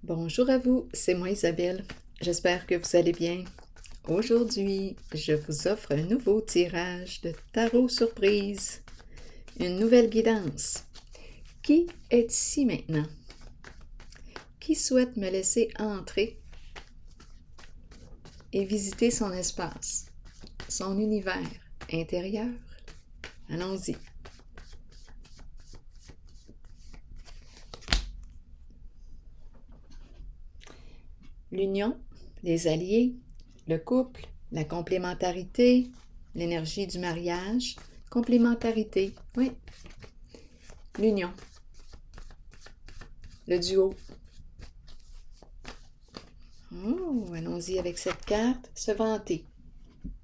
Bonjour à vous, c'est moi Isabelle. J'espère que vous allez bien. Aujourd'hui, je vous offre un nouveau tirage de tarot surprise, une nouvelle guidance. Qui est ici maintenant? Qui souhaite me laisser entrer et visiter son espace, son univers intérieur? Allons-y. L'union, les alliés, le couple, la complémentarité, l'énergie du mariage, complémentarité, oui. L'union, le duo. Oh, allons-y avec cette carte. Se vanter.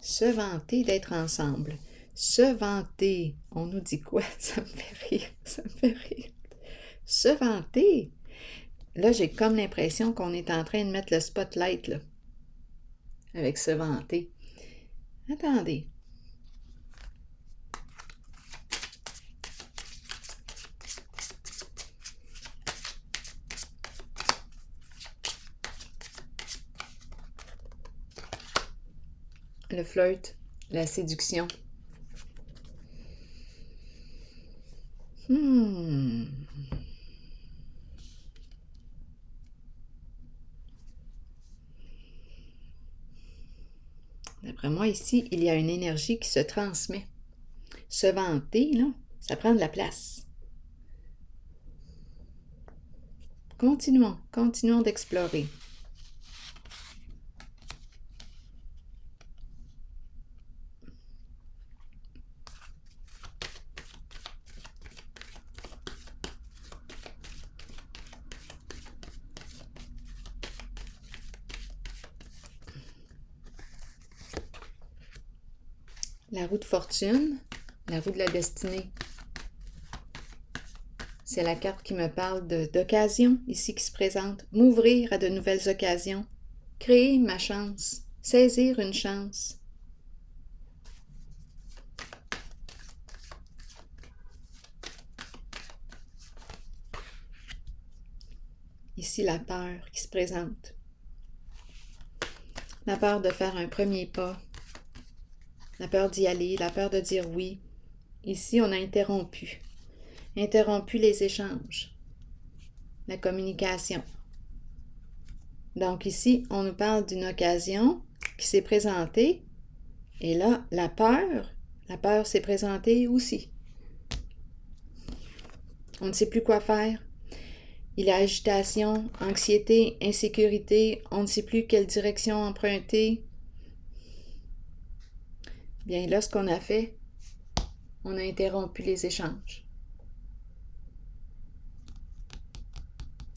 Se vanter d'être ensemble. Se vanter. On nous dit quoi? Ça me fait rire. Ça me fait rire. Se vanter. Là, j'ai comme l'impression qu'on est en train de mettre le spotlight, là. Avec se vanter. Attendez. Le flirt, la séduction. D'après moi, ici, il y a une énergie qui se transmet. Se vanter, là, ça prend de la place. Continuons d'explorer. La roue de fortune, la roue de la destinée. C'est la carte qui me parle d'occasion ici qui se présente. M'ouvrir à de nouvelles occasions. Créer ma chance. Saisir une chance. Ici, la peur qui se présente. La peur de faire un premier pas. La peur d'y aller, la peur de dire oui. Ici, on a interrompu les échanges, la communication. Donc ici, on nous parle d'une occasion qui s'est présentée et là, la peur s'est présentée aussi. On ne sait plus quoi faire. Il y a agitation, anxiété, insécurité, on ne sait plus quelle direction emprunter. Bien là, ce qu'on a fait, on a interrompu les échanges.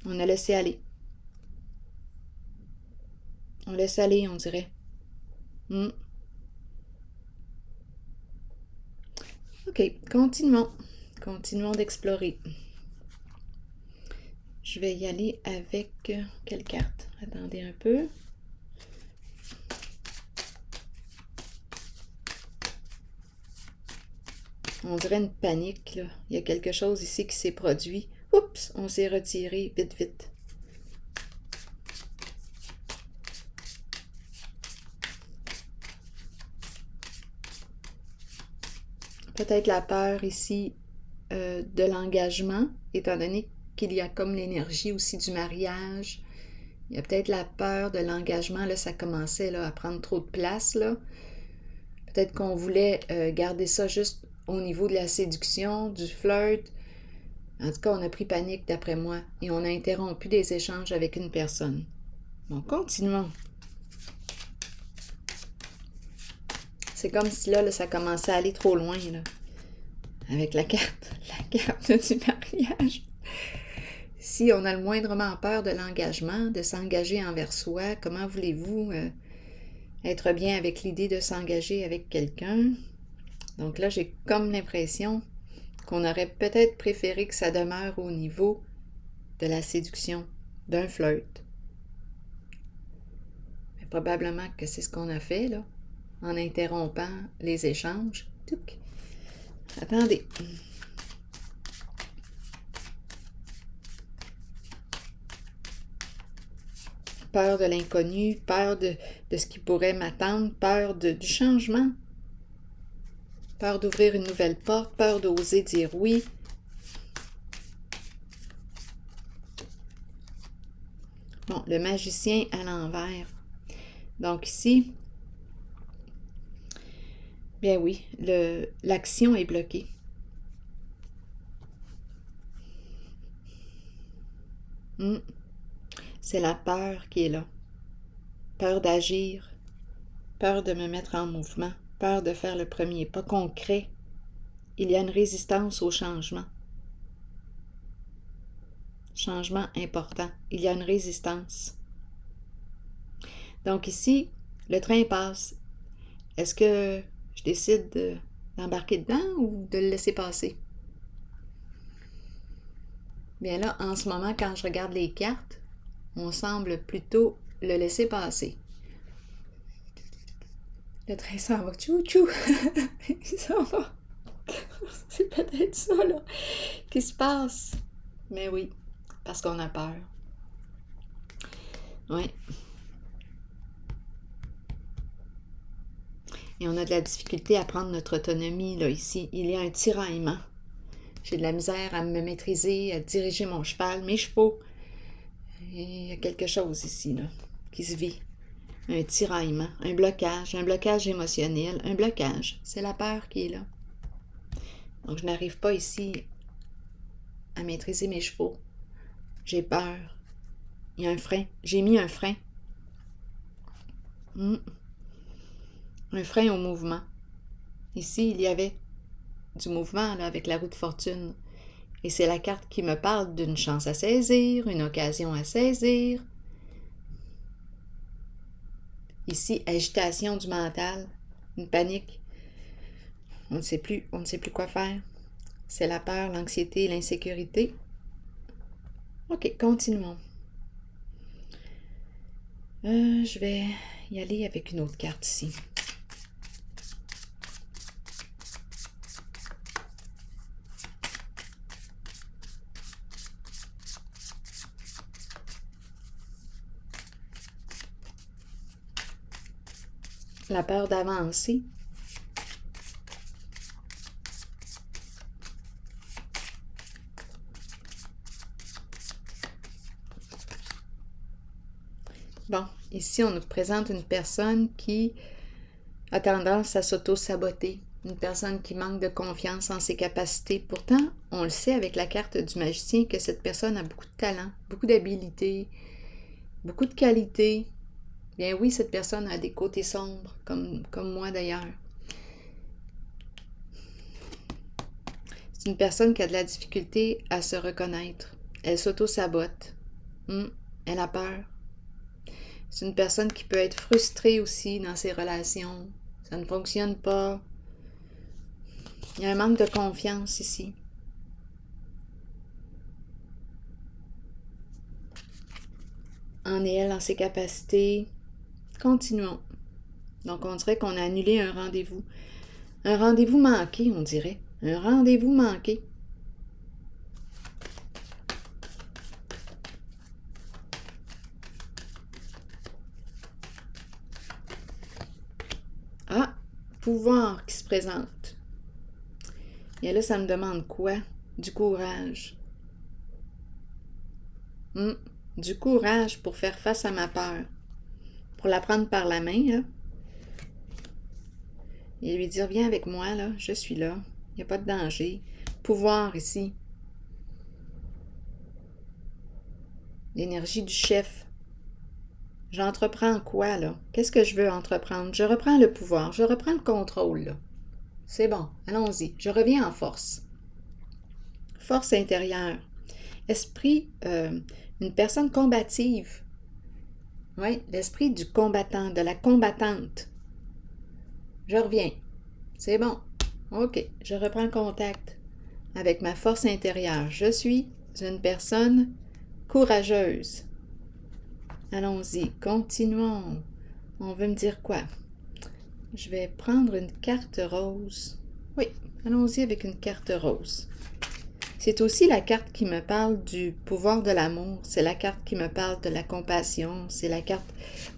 On a laissé aller. On laisse aller, on dirait. OK, continuons d'explorer. Je vais y aller avec quelle carte? Attendez un peu. On dirait une panique, là. Il y a quelque chose ici qui s'est produit. Oups, on s'est retiré vite, vite. Peut-être la peur ici de l'engagement, étant donné qu'il y a comme l'énergie aussi du mariage. Il y a peut-être la peur de l'engagement, là, ça commençait là, à prendre trop de place, là. Peut-être qu'on voulait garder ça juste au niveau de la séduction, du flirt. En tout cas, on a pris panique d'après moi et on a interrompu des échanges avec une personne. Bon, continuons. C'est comme si là, ça commençait à aller trop loin, là. Avec la carte du mariage. Si on a le moindrement peur de l'engagement, de s'engager envers soi, comment voulez-vous être bien avec l'idée de s'engager avec quelqu'un? Donc là, j'ai comme l'impression qu'on aurait peut-être préféré que ça demeure au niveau de la séduction, d'un flirt. Mais probablement que c'est ce qu'on a fait, là, en interrompant les échanges. Touc. Attendez. Peur de l'inconnu, peur de ce qui pourrait m'attendre, peur du changement. Peur d'ouvrir une nouvelle porte, peur d'oser dire oui. Bon, le magicien à l'envers. Donc ici, bien oui, l'action est bloquée. C'est la peur qui est là. Peur d'agir, peur de me mettre en mouvement, peur de faire le premier pas concret. Il y a une résistance au changement. Changement important. Il y a une résistance. Donc ici, le train passe. Est-ce que je décide d'embarquer dedans ou de le laisser passer? Bien là, en ce moment, quand je regarde les cartes, on semble plutôt le laisser passer. Le train s'en va. Tchou-tchou! Il s'en va. C'est peut-être ça, là, qui se passe. Mais oui, parce qu'on a peur. Oui. Et on a de la difficulté à prendre notre autonomie, là, ici. Il y a un tiraillement. J'ai de la misère à me maîtriser, à diriger mon cheval, mes chevaux. Et il y a quelque chose ici, là, qui se vit. Un tiraillement, un blocage émotionnel, un blocage. C'est la peur qui est là. Donc, je n'arrive pas ici à maîtriser mes chevaux. J'ai peur. Il y a un frein. J'ai mis un frein. Un frein au mouvement. Ici, il y avait du mouvement là, avec la roue de fortune. Et c'est la carte qui me parle d'une chance à saisir, une occasion à saisir. Ici, agitation du mental, une panique. On ne sait plus quoi faire. C'est la peur, l'anxiété, l'insécurité. OK, continuons. Je vais y aller avec une autre carte ici. La peur d'avancer. Bon, ici, on nous présente une personne qui a tendance à s'auto-saboter. Une personne qui manque de confiance en ses capacités. Pourtant, on le sait avec la carte du magicien que cette personne a beaucoup de talent, beaucoup d'habileté, beaucoup de qualité. Bien oui, cette personne a des côtés sombres, comme moi d'ailleurs. C'est une personne qui a de la difficulté à se reconnaître. Elle s'auto-sabote. Elle a peur. C'est une personne qui peut être frustrée aussi dans ses relations. Ça ne fonctionne pas. Il y a un manque de confiance ici. En elle, en ses capacités. Continuons. Donc, on dirait qu'on a annulé un rendez-vous. Un rendez-vous manqué, on dirait. Un rendez-vous manqué. Ah, pouvoir qui se présente. Et là, ça me demande quoi? Du courage. Du courage pour faire face à ma peur. Pour la prendre par la main, là. Et lui dire, viens avec moi, là, je suis là. Il n'y a pas de danger. Pouvoir ici. L'énergie du chef. J'entreprends quoi, là? Qu'est-ce que je veux entreprendre? Je reprends le pouvoir, je reprends le contrôle, là. C'est bon, allons-y. Je reviens en force. Force intérieure. Esprit, une personne combative. Oui, l'esprit du combattant, de la combattante. Je reviens. C'est bon. OK, je reprends contact avec ma force intérieure. Je suis une personne courageuse. Allons-y, continuons. On veut me dire quoi? Je vais prendre une carte rose. Oui, allons-y avec une carte rose. C'est aussi la carte qui me parle du pouvoir de l'amour. C'est la carte qui me parle de la compassion. C'est la carte...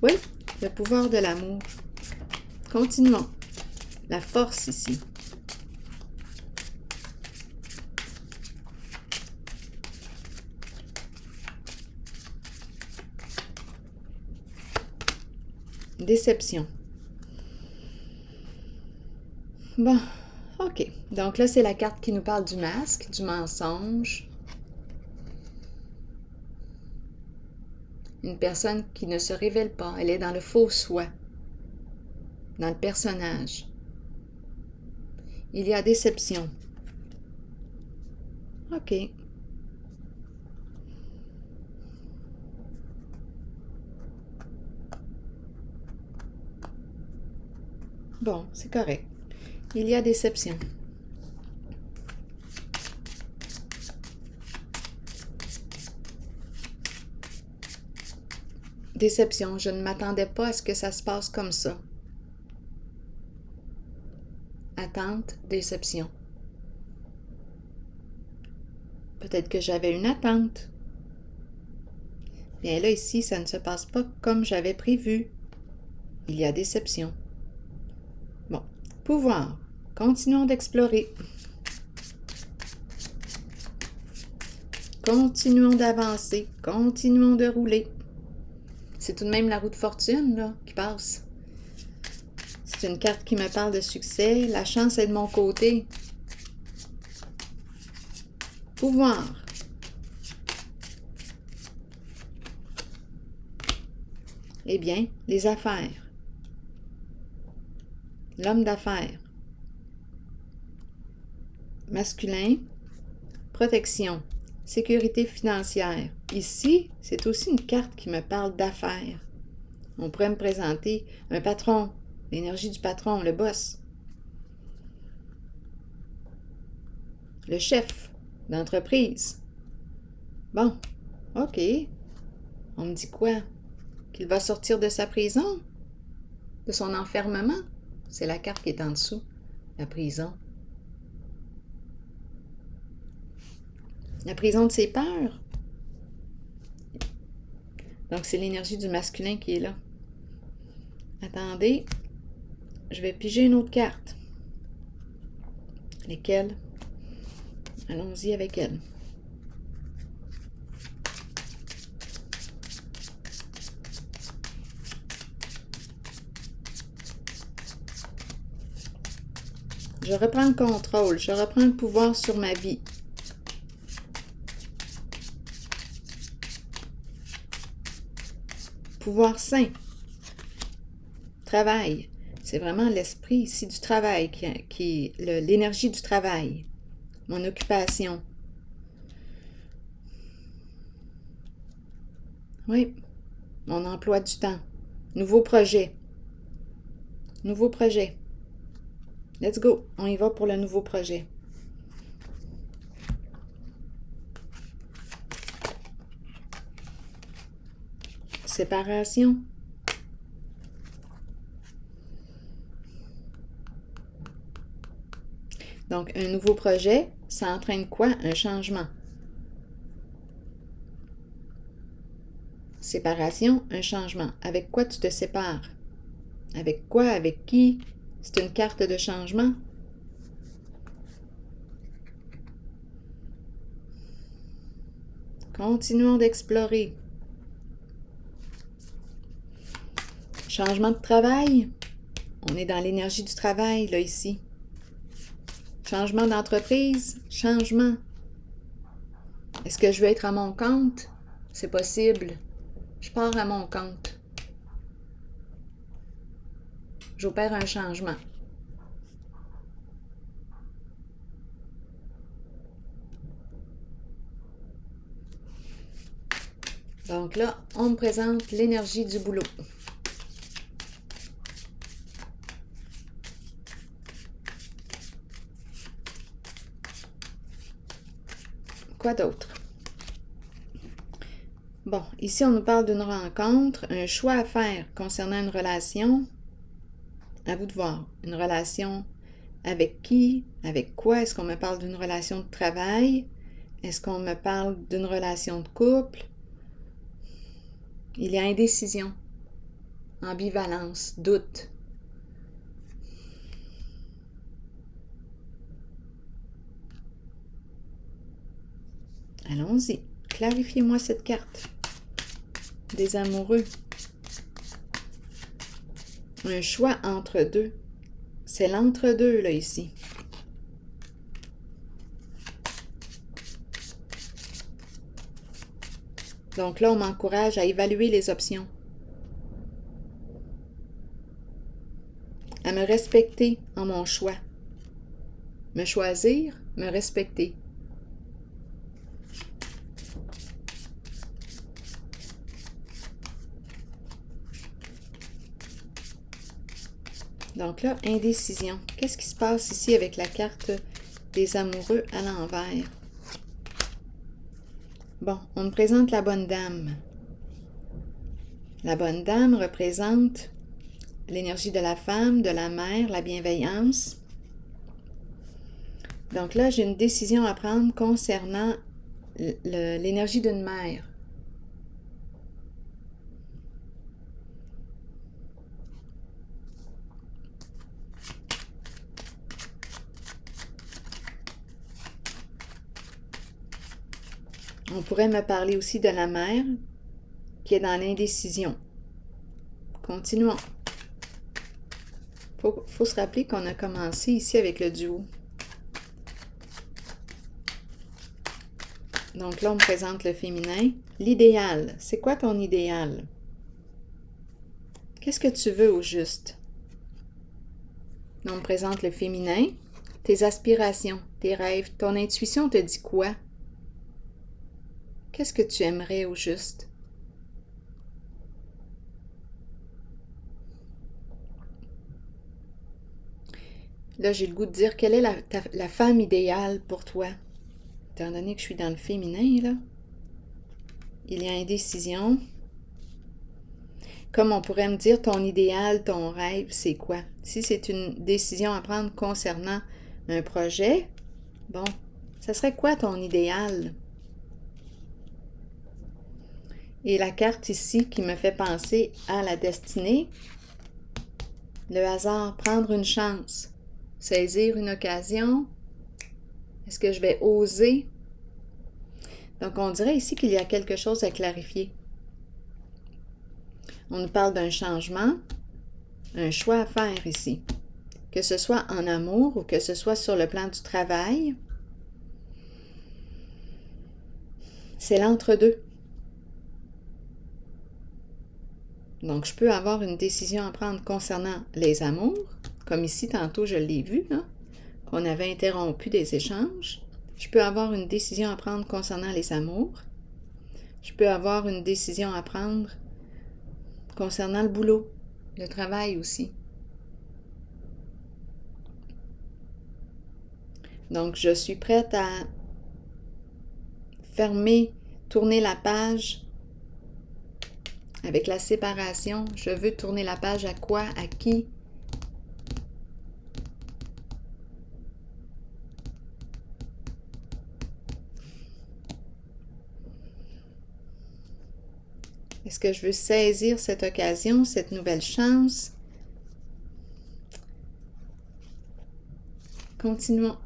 Oui, le pouvoir de l'amour. Continuons. La force ici. Déception. Bon, ok. Donc là, c'est la carte qui nous parle du masque, du mensonge. Une personne qui ne se révèle pas. Elle est dans le faux soi, dans le personnage. Il y a déception. Ok. Bon, c'est correct. Il y a déception. Déception, je ne m'attendais pas à ce que ça se passe comme ça. Attente, déception. Peut-être que j'avais une attente. Bien là, ici, ça ne se passe pas comme j'avais prévu. Il y a déception. Bon, pouvoir. Continuons d'explorer. Continuons d'avancer. Continuons de rouler. C'est tout de même la roue de fortune, là, qui passe. C'est une carte qui me parle de succès. La chance est de mon côté. Pouvoir. Eh bien, les affaires. L'homme d'affaires. Masculin. Protection. Sécurité financière. Ici, c'est aussi une carte qui me parle d'affaires. On pourrait me présenter un patron, l'énergie du patron, le boss. Le chef d'entreprise. Bon, ok. On me dit quoi? Qu'il va sortir de sa prison? De son enfermement? C'est la carte qui est en dessous, la prison. La prison de ses peurs. Donc, c'est l'énergie du masculin qui est là. Attendez, je vais piger une autre carte. Lesquelles? Allons-y avec elle. Je reprends le contrôle, je reprends le pouvoir sur ma vie. Pouvoir sain. Travail. C'est vraiment l'esprit ici du travail, l'énergie du travail. Mon occupation. Oui, mon emploi du temps. Nouveau projet. Nouveau projet. Let's go, on y va pour le nouveau projet. Séparation. Donc, un nouveau projet, ça entraîne quoi? Un changement. Séparation, un changement. Avec quoi tu te sépares? Avec quoi? Avec qui? C'est une carte de changement. Continuons d'explorer. Changement de travail. On est dans l'énergie du travail, là, ici. Changement d'entreprise. Changement. Est-ce que je veux être à mon compte? C'est possible. Je pars à mon compte. J'opère un changement. Donc là, on me présente l'énergie du boulot. Quoi d'autre? Bon, ici, on nous parle d'une rencontre, un choix à faire concernant une relation. À vous de voir. Une relation avec qui? Avec quoi? Est-ce qu'on me parle d'une relation de travail? Est-ce qu'on me parle d'une relation de couple? Il y a indécision, ambivalence, doute. Allons-y, clarifiez-moi cette carte. Des amoureux. Un choix entre deux. C'est l'entre-deux, là, ici. Donc là, on m'encourage à évaluer les options. À me respecter en mon choix. Me choisir, me respecter. Donc là, indécision. Qu'est-ce qui se passe ici avec la carte des amoureux à l'envers? Bon, on me présente la bonne dame. La bonne dame représente l'énergie de la femme, de la mère, la bienveillance. Donc là, j'ai une décision à prendre concernant l'énergie d'une mère. On pourrait me parler aussi de la mère qui est dans l'indécision. Continuons. Faut se rappeler qu'on a commencé ici avec le duo. Donc là, on me présente le féminin. L'idéal. C'est quoi ton idéal? Qu'est-ce que tu veux au juste? Là, on me présente le féminin. Tes aspirations, tes rêves, ton intuition te dit quoi? Qu'est-ce que tu aimerais au juste? Là, j'ai le goût de dire, quelle est la femme idéale pour toi? Étant donné que je suis dans le féminin, là, il y a indécision. Comme on pourrait me dire, ton idéal, ton rêve, c'est quoi? Si c'est une décision à prendre concernant un projet, bon, ça serait quoi ton idéal? Et la carte ici qui me fait penser à la destinée, le hasard, prendre une chance, saisir une occasion. Est-ce que je vais oser? Donc, on dirait ici qu'il y a quelque chose à clarifier. On nous parle d'un changement, un choix à faire ici. Que ce soit en amour ou que ce soit sur le plan du travail, c'est l'entre-deux. Donc, je peux avoir une décision à prendre concernant les amours, comme ici, tantôt, je l'ai vu, là, qu'on avait interrompu des échanges. Je peux avoir une décision à prendre concernant les amours. Je peux avoir une décision à prendre concernant le boulot, le travail aussi. Donc, je suis prête à fermer, tourner la page avec la séparation. Je veux tourner la page à quoi? À qui? Est-ce que je veux saisir cette occasion, cette nouvelle chance? Continuons.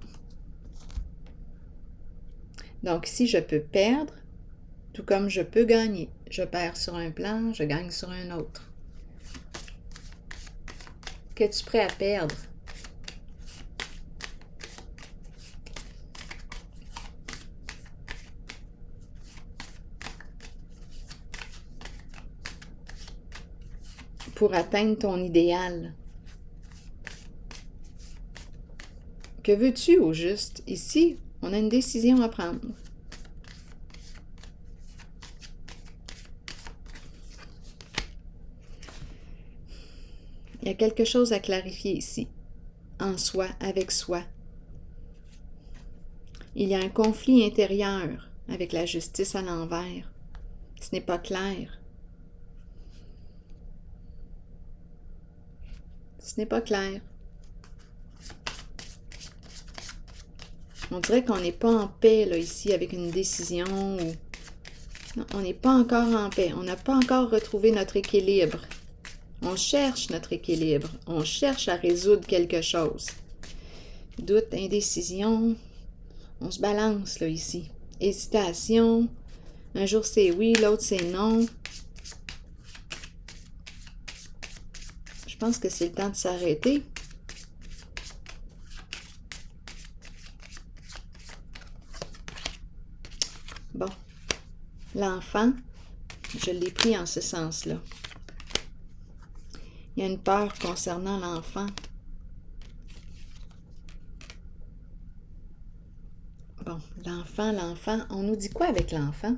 Donc ici, je peux perdre, tout comme je peux gagner. Je perds sur un plan, je gagne sur un autre. Qu'es-tu prêt à perdre? Pour atteindre ton idéal. Que veux-tu au juste? Ici, on a une décision à prendre. Il y a quelque chose à clarifier ici, en soi, avec soi. Il y a un conflit intérieur avec la justice à l'envers. Ce n'est pas clair. Ce n'est pas clair. On dirait qu'on n'est pas en paix, là, ici, avec une décision. Ou... Non, on n'est pas encore en paix. On n'a pas encore retrouvé notre équilibre. On cherche notre équilibre. On cherche à résoudre quelque chose. Doute, indécision. On se balance, là, ici. Hésitation. Un jour, c'est oui, l'autre, c'est non. Je pense que c'est le temps de s'arrêter. Bon. L'enfant, je l'ai pris en ce sens-là. Il y a une peur concernant l'enfant. Bon, l'enfant, on nous dit quoi avec l'enfant?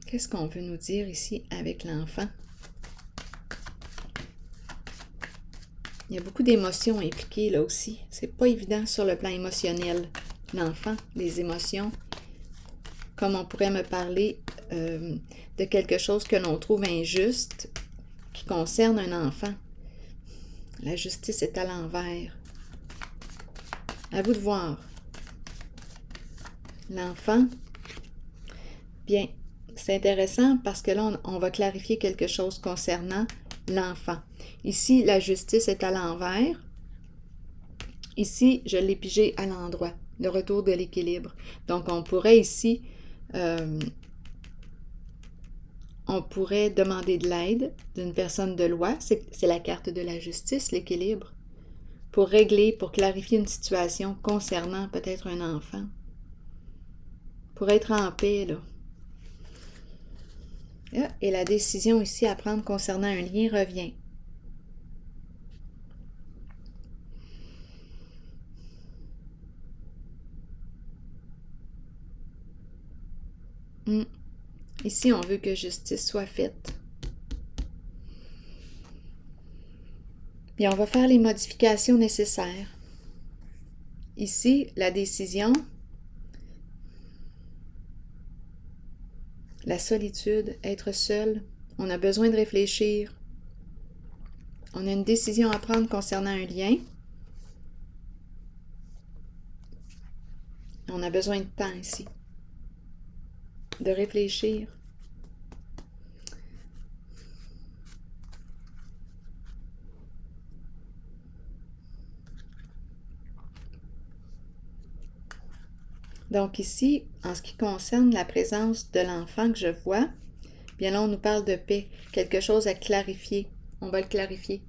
Qu'est-ce qu'on veut nous dire ici avec l'enfant? Il y a beaucoup d'émotions impliquées là aussi. C'est pas évident sur le plan émotionnel. L'enfant, les émotions. Comme on pourrait me parler de quelque chose que l'on trouve injuste qui concerne un enfant. La justice est à l'envers. À vous de voir. L'enfant, bien, c'est intéressant parce que là, on va clarifier quelque chose concernant l'enfant. Ici, la justice est à l'envers. Ici, je l'ai pigé à l'endroit, le retour de l'équilibre. Donc, on pourrait ici, on pourrait demander de l'aide d'une personne de loi. C'est la carte de la justice, l'équilibre. Pour régler, pour clarifier une situation concernant peut-être un enfant. Pour être en paix, là. Et la décision ici à prendre concernant un lien revient. Ici, on veut que justice soit faite. Bien, on va faire les modifications nécessaires. Ici, la décision, la solitude, être seul, on a besoin de réfléchir. On a une décision à prendre concernant un lien. On a besoin de temps ici, de réfléchir. Donc ici, en ce qui concerne la présence de l'enfant que je vois, bien là, on nous parle de paix, quelque chose à clarifier. On va le clarifier.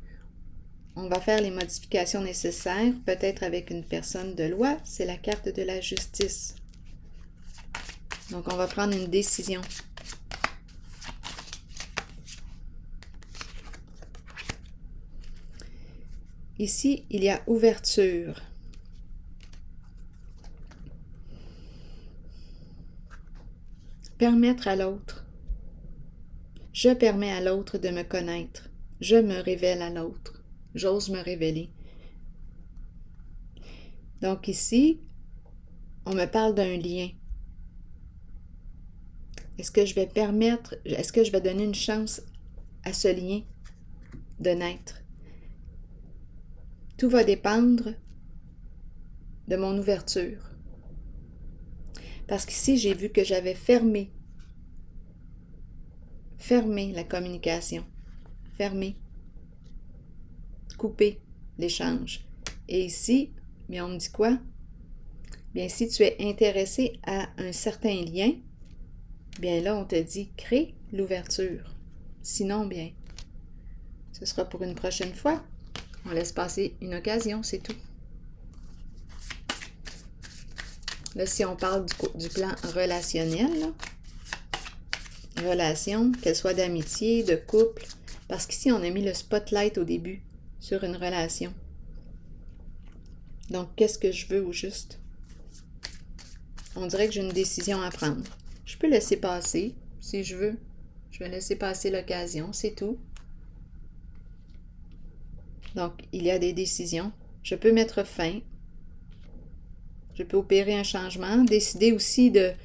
On va faire les modifications nécessaires, peut-être avec une personne de loi. C'est la carte de la justice. Donc, on va prendre une décision. Ici, il y a ouverture. Permettre à l'autre. Je permets à l'autre de me connaître. Je me révèle à l'autre. J'ose me révéler. Donc ici, on me parle d'un lien. Est-ce que je vais donner une chance à ce lien de naître? Tout va dépendre de mon ouverture. Parce qu'ici, j'ai vu que j'avais fermé la communication, fermé, coupé l'échange. Et ici, bien, on me dit quoi? Bien, si tu es intéressé à un certain lien, bien là, on te dit crée l'ouverture. Sinon, bien, ce sera pour une prochaine fois. On laisse passer une occasion, c'est tout. Là, si on parle du plan relationnel, là, relation, qu'elle soit d'amitié, de couple, parce qu'ici, on a mis le spotlight au début sur une relation. Donc, qu'est-ce que je veux au juste? On dirait que j'ai une décision à prendre. Je peux laisser passer, si je veux. Je vais laisser passer l'occasion, c'est tout. Donc, il y a des décisions. Je peux mettre fin. Je peux opérer un changement, décider aussi de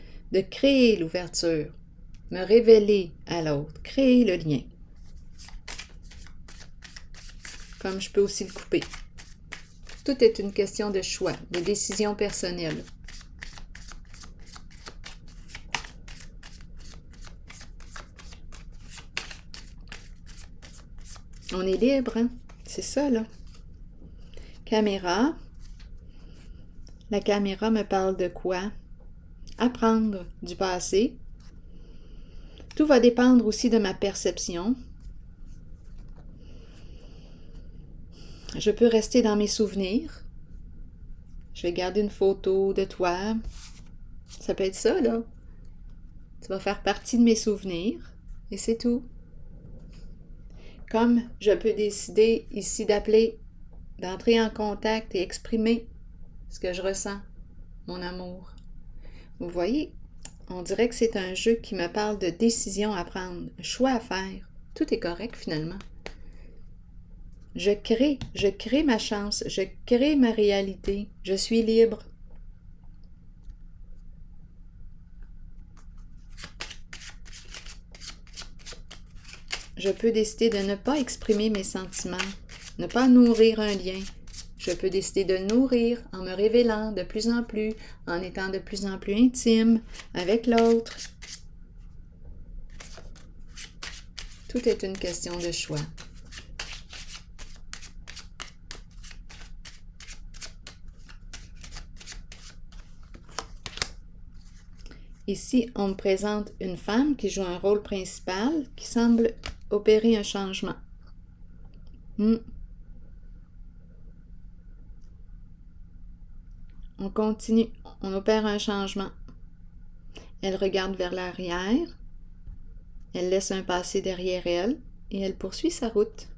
créer l'ouverture, me révéler à l'autre, créer le lien. comme je peux aussi le couper. Tout est une question de choix, de décision personnelle. On est libre, hein? C'est ça, là. Caméra. La caméra me parle de quoi? Apprendre du passé. Tout va dépendre aussi de ma perception. Je peux rester dans mes souvenirs. Je vais garder une photo de toi. Ça peut être ça, là. Ça va faire partie de mes souvenirs. Et c'est tout. Comme je peux décider ici d'appeler, d'entrer en contact et exprimer ce que je ressens, mon amour. Vous voyez, on dirait que c'est un jeu qui me parle de décision à prendre, choix à faire. Tout est correct finalement. Je crée ma chance, je crée ma réalité, je suis libre. Je peux décider de ne pas exprimer mes sentiments, ne pas nourrir un lien. Je peux décider de le nourrir en me révélant de plus en plus, en étant de plus en plus intime avec l'autre. Tout est une question de choix. Ici, on me présente une femme qui joue un rôle principal, qui semble opérer un changement. On continue, on opère un changement. Elle regarde vers l'arrière, elle laisse un passé derrière elle et elle poursuit sa route.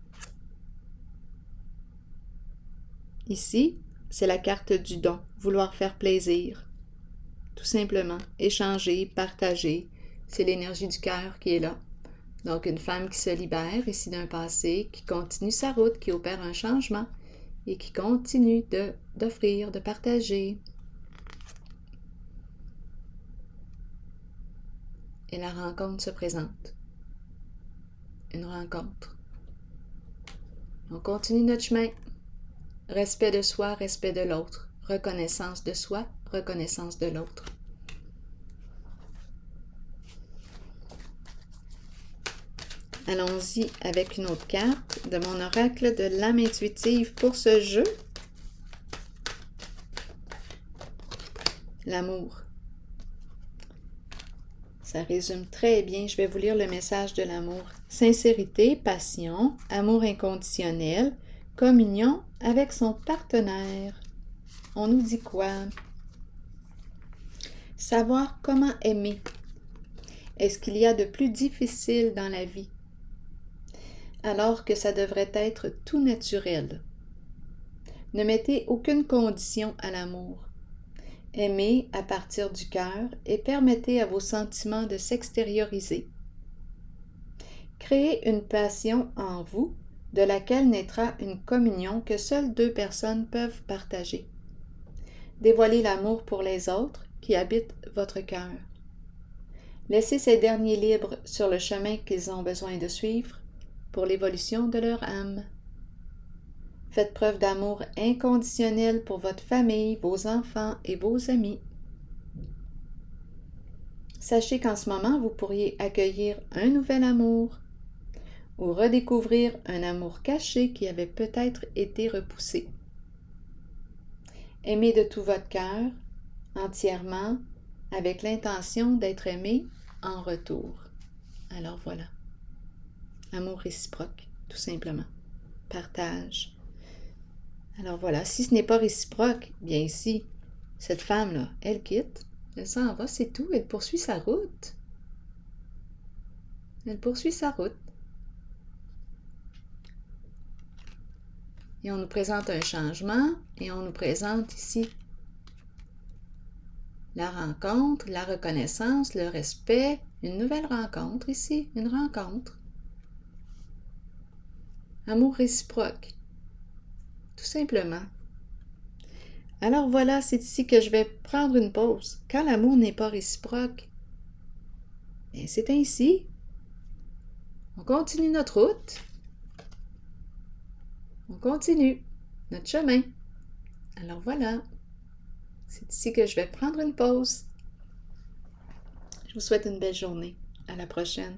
Ici, c'est la carte du don, vouloir faire plaisir. Tout simplement, échanger, partager, c'est l'énergie du cœur qui est là. Donc une femme qui se libère ici d'un passé, qui continue sa route, qui opère un changement et qui continue d'offrir, de partager. Et la rencontre se présente. Une rencontre. On continue notre chemin. Respect de soi, respect de l'autre. Reconnaissance de soi, reconnaissance de l'autre. Allons-y avec une autre carte de mon oracle de l'âme intuitive pour ce jeu. L'amour. Ça résume très bien. Je vais vous lire le message de l'amour. Sincérité, passion, amour inconditionnel, communion avec son partenaire. On nous dit quoi? Savoir comment aimer. Est-ce qu'il y a de plus difficile dans la vie? Alors que ça devrait être tout naturel. Ne mettez aucune condition à l'amour. Aimez à partir du cœur et permettez à vos sentiments de s'extérioriser. Créez une passion en vous de laquelle naîtra une communion que seules deux personnes peuvent partager. Dévoilez l'amour pour les autres qui habitent votre cœur. Laissez ces derniers libres sur le chemin qu'ils ont besoin de suivre pour l'évolution de leur âme. Faites preuve d'amour inconditionnel pour votre famille, vos enfants et vos amis. Sachez qu'en ce moment, vous pourriez accueillir un nouvel amour ou redécouvrir un amour caché qui avait peut-être été repoussé. Aimez de tout votre cœur, entièrement, avec l'intention d'être aimé en retour. Alors voilà. Amour réciproque, tout simplement. Partage. Alors voilà, si ce n'est pas réciproque, bien ici, cette femme-là, elle quitte, elle s'en va, c'est tout, elle poursuit sa route. Elle poursuit sa route. Et on nous présente un changement, et on nous présente ici la rencontre, la reconnaissance, le respect, une nouvelle rencontre ici, une rencontre. Amour réciproque. Tout simplement. Alors voilà, c'est ici que je vais prendre une pause. Quand l'amour n'est pas réciproque, bien c'est ainsi. On continue notre route. on continue notre chemin. Alors voilà, c'est ici que je vais prendre une pause. Je vous souhaite une belle journée. À la prochaine.